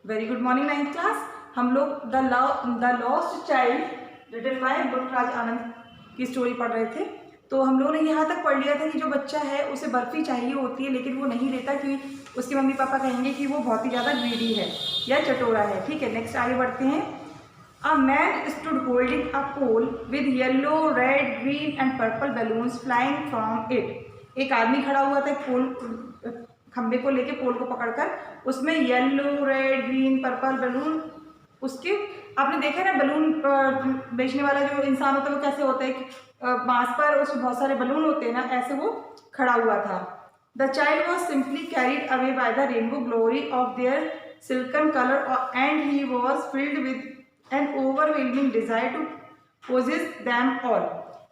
Very good morning ninth class. हम लोग the lost child written by Gulraj Anand की story पढ़ रहे थे। तो हम लोगों ने यहाँ तक पढ़ लिया था कि जो बच्चा है उसे बर्फ़ी चाहिए होती है लेकिन वो नहीं लेता क्योंकि उसके मम्मी पापा कहेंगे कि वो बहुत ही ज़्यादा ग्रीडी है या चटोरा है। ठीक है, नेक्स्ट आगे बढ़ते हैं। A man stood holding a pole with yellow, red, green and purple balloons flying from it. एक आदमी खड़ा हुआ था एक पोल खंबे को लेके, पोल को पकड़कर, उसमें yellow, red, green, purple balloon उसके, आपने देखा ना बलून बेचने वाला जो इंसान होता है वो कैसे होता है कि बांस पर उसमें बहुत सारे बलून होते हैं ना, ऐसे वो खड़ा हुआ था। The child was simply carried away by the rainbow glory of their silken colour and he was filled with an overwhelming desire to possess them all.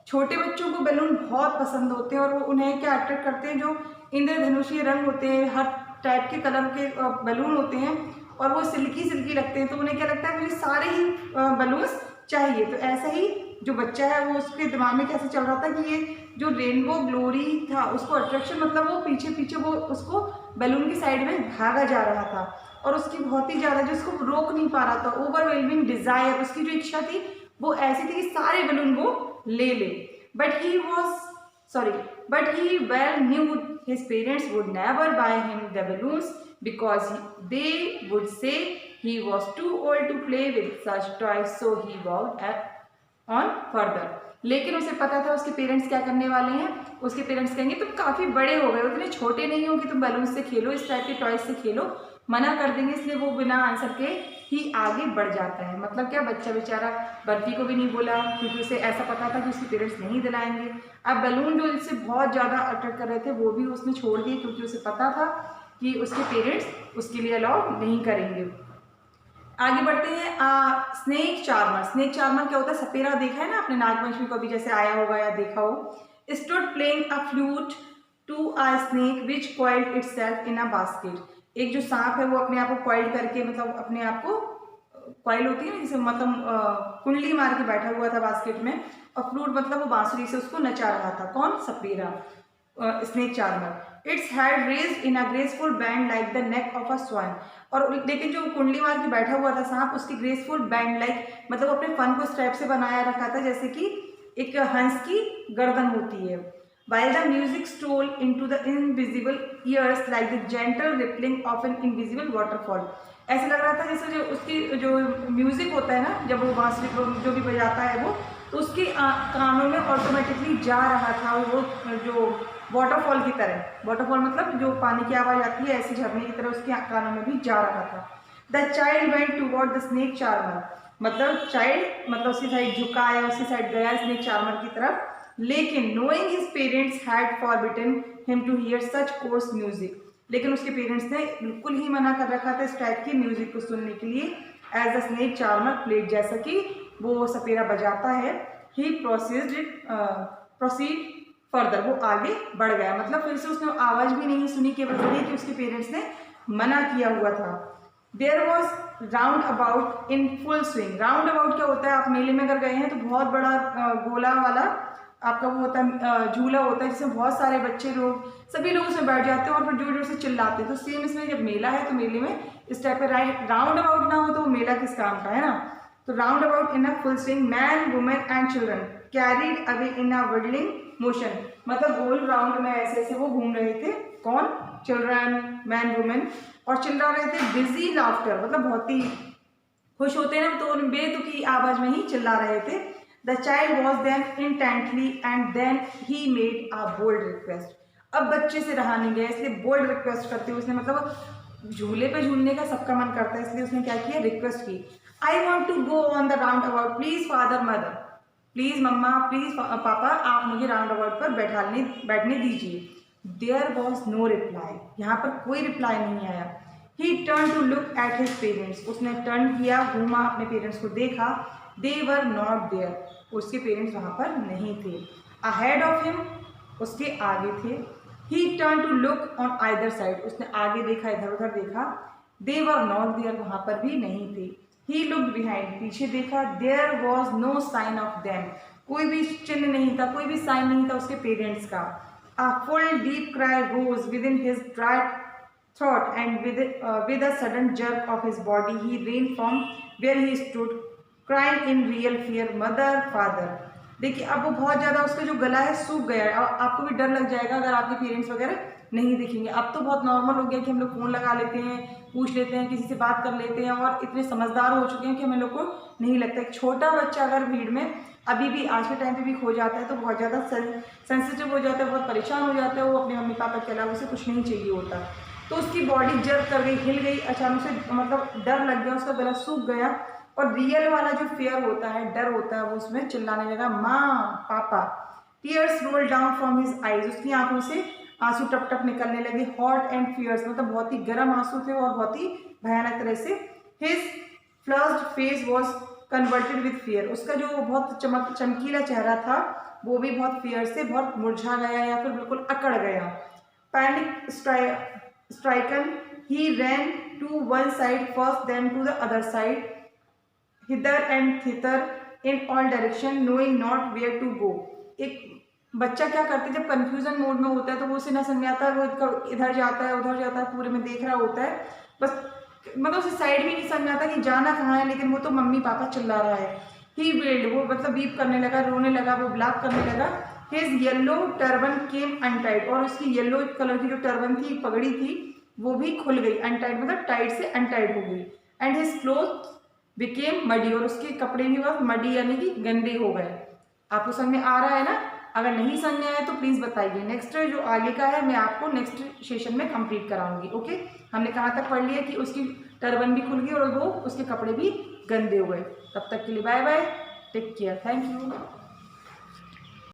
छोटे बच्चों को बैलून बहुत पसंद होते हैं और वो उन्हें क्या अट्रैक्ट करते हैं, जो इंद्रधनुषीय रंग होते हैं, हर टाइप के कलर के बैलून होते हैं और वो सिल्की सिल्की लगते हैं, तो उन्हें क्या लगता है मुझे सारे ही बैलून्स चाहिए। तो ऐसा ही जो बच्चा है वो उसके दिमाग में कैसे चल रहा था कि ये जो रेनबो ग्लोरी था उसको अट्रैक्शन, मतलब वो पीछे पीछे वो उसको बैलून की साइड में भागा जा रहा था और उसकी बहुत ही ज़्यादा जो उसको रोक नहीं पा रहा था, ओवरवेलमिंग डिजायर, उसकी जो इच्छा थी वो ऐसी थी कि सारे बैलून वो ले ले। But he well knew his parents would never buy him the balloons because they would say he was too old to play with such toys, so he vowed on further। लेकिन उसे पता था उसके parents क्या करने वाले हैं। उसके पेरेंट्स कहेंगे तुम काफ़ी बड़े हो गए हो, इतने छोटे नहीं हो कि तुम बैलून से खेलो, इस टाइप के टॉयज से खेलो, मना कर देंगे। इसलिए वो बिना आंसर के ही आगे बढ़ जाता है। मतलब क्या, बच्चा बेचारा बर्फी को भी नहीं बोला क्योंकि उसे ऐसा पता था कि उसके पेरेंट्स नहीं दिलाएंगे। अब बैलून जो इससे बहुत ज़्यादा अट्रैक्ट कर रहे थे वो भी उसने छोड़ दिए क्योंकि उसे पता था कि उसके पेरेंट्स उसके लिए अलाउ नहीं करेंगे। आगे बढ़ते हैं। Snake charmer. स्नेक चार्मर क्या होता है? सपेरा देखा है ना आपने, नागपंचमी को भी जैसे आया होगा या देखा हो। Stood playing a flute to a snake which coiled itself in a basket. एक जो सांप है वो अपने आप को कॉइल करके, मतलब अपने आप को कॉइल होती है ना जिसे, मतलब कुंडली मार के बैठा हुआ था बास्केट में, और फ्लूट मतलब वो बांसुरी से उसको नचा रहा था। कौन? सपेरा, snake charmer. Its had raised in a graceful band like the neck of a swan. और लेकिन जो कुंडली मार के बैठा हुआ था सांप, उसकी ग्रेसफुल बैंड लाइक, मतलब अपने फन को स्ट्रैप से बनाया रखा था जैसे कि एक हंस की गर्दन होती है। While the music stole into the invisible ears like the gentle rippling of an invisible waterfall। ऐसे लग रहा था जैसे जो उसकी जो म्यूजिक होता है ना, जब वो बांसुरी जो भी बजाता है वो, तो उसके कानों में ऑटोमेटिकली जा रहा था वो, जो वाटरफॉल की तरह। वाटरफॉल मतलब जो पानी की आवाज़ आती है, ऐसे झरने की तरह उसके कानों में भी जा रहा था। The child went toward the snake charmer. मतलब चाइल्ड मतलब उसकी साइड झुकाया, उसकी साइड गया स्नेक चार्मर की तरफ, लेकिन knowing his parents had forbidden him to hear such coarse music. लेकिन उसके पेरेंट्स ने बिल्कुल ही मना कर रखा था इस टाइप की म्यूजिक को सुनने के लिए। As the snake charmer played, जैसा कि वो सपेरा बजाता है, ही प्रोसीड फर्दर, वो आगे बढ़ गया। मतलब फिर से उसने आवाज़ भी नहीं सुनी, केवल ये कि उसके पेरेंट्स ने मना किया हुआ था। There was round about in full swing. Roundabout क्या होता है? आप मेले में अगर गए हैं तो बहुत बड़ा गोला वाला आपका वो होता है, झूला होता है जिसमें बहुत सारे बच्चे लोग, सभी लोग उसमें बैठ जाते हैं और फिर जोर जोर से चिल्लाते हैं। तो सेम इसमें जब मेला है तो मेले में इस टाइप का राउंड अबाउट ना हो तो वो मेला किस काम का है ना। तो round about in a full swing, man women and children carried away in a whirling motion. मतलब गोल राउंड में ऐसे ऐसे वो घूम रहे थे। कौन? चिल्ड्रन, मैन, वुमेन, और चिल्ला रहे थे बिजी लाफ्टर, मतलब बहुत ही खुश होते हैं ना, तो बेतुकी आवाज में ही चिल्ला रहे थे। The child was then intently and then he made a bold request. अब बच्चे से रहा नहीं गया, इसलिए बोल्ड रिक्वेस्ट करते हुए उसने, मतलब झूले पे झूलने का सबका मन करता है, इसलिए उसने क्या किया? रिक्वेस्ट की। I want to go on the roundabout, please father mother, please मम्मा, प्लीज पापा, आप मुझे राउंड अबाउट पर बैठने दीजिए। There was no reply. यहाँ पर कोई रिप्लाई नहीं आया। He turn to look at his parents. उसने टर्न किया, घूमा, अपने पेरेंट्स को देखा। They were not there. उसके पेरेंट्स वहाँ पर नहीं थे। अहेड ऑफ हिम, उसके आगे थे। He turn to look on either side. उसने आगे देखा, इधर उधर देखा। दे वर नॉट देयर, वहाँ पर भी नहीं थे। ही लुक्ड बिहाइंड, पीछे देखा। There was no sign of them. कोई भी चिन्ह नहीं था, कोई भी साइन नहीं था उसके पेरेंट्स का। A full deep cry rose within his dry thought, and with a sudden jerk of his body, he ran from where he stood, crying in real fear, "Mother, father!" देखिए अब वो बहुत ज़्यादा उसका जो गला है सूख गया है। आपको भी डर लग जाएगा अगर आपके पेरेंट्स वगैरह नहीं दिखेंगे। अब तो बहुत नॉर्मल हो गया कि हम लोग फ़ोन लगा लेते हैं, पूछ लेते हैं, किसी से बात कर लेते हैं और इतने समझदार हो चुके हैं कि हमें लोग को नहीं लगता। एक छोटा बच्चा अगर भीड़ में अभी भी आज के टाइम पे भी खो जाता है तो बहुत ज़्यादा सेंसिटिव हो जाता है, बहुत परेशान हो जाता है। वो अपने मम्मी पापा के अलावा उसे कुछ नहीं चाहिए होता। तो उसकी बॉडी जर्क कर गई, हिल गई, अचानक से मतलब डर लग गया, उसका गला सूख गया और रियल वाला जो फियर होता है, डर होता है, वो उसमें चिल्लाने लगा, माँ, पापा। Tears roll down from his eyes, उसकी आंखों से आंसू टप टप निकलने लगे। हॉट एंड फियर्स, मतलब बहुत ही गर्म आंसू थे और बहुत ही भयानक तरह से। His flushed face was converted with fear, उसका जो बहुत चमकीला चेहरा था वो भी बहुत फियर से बहुत मुरझा गया या फिर बिल्कुल अकड़ गया। Panic stricken, he ran to one side first, then to the other side, hither and thither in all direction, knowing not where to go. एक बच्चा क्या करता है जब कंफ्यूजन मोड में होता है तो वो उसे ना समझ में आता है, वो इधर जाता है उधर जाता है, पूरे में देख रहा होता है, बस मतलब उसे साइड भी नहीं समझ में आता कि जाना कहाँ है, लेकिन वो तो मम्मी पापा चिल्ला रहा है। ही वेल्ड, वो मतलब वीप करने लगा, रोने लगा, वो ब्लैक करने लगा। हिज येलो टर्बन केम अनटाइड, और उसकी येलो कलर की जो टर्बन थी, पगड़ी थी, वो भी खुल गई। अनटाइड मतलब टाइट से अनटाइड हो गई। And his cloth became muddy, और उसके कपड़े भी बहुत मडी यानी कि गंदे हो गए। आपको समझ में आ रहा है ना? अगर नहीं समझ में आया तो प्लीज़ बताइए। नेक्स्ट जो आगे का है मैं आपको नेक्स्ट सेशन में कंप्लीट कराऊंगी। ओके, हमने कहाँ तक पढ़ लिया कि उसकी टर्बन भी खुल गई और वो उसके कपड़े भी गंदे हो गए। तब तक के लिए bye bye, take care, thank you.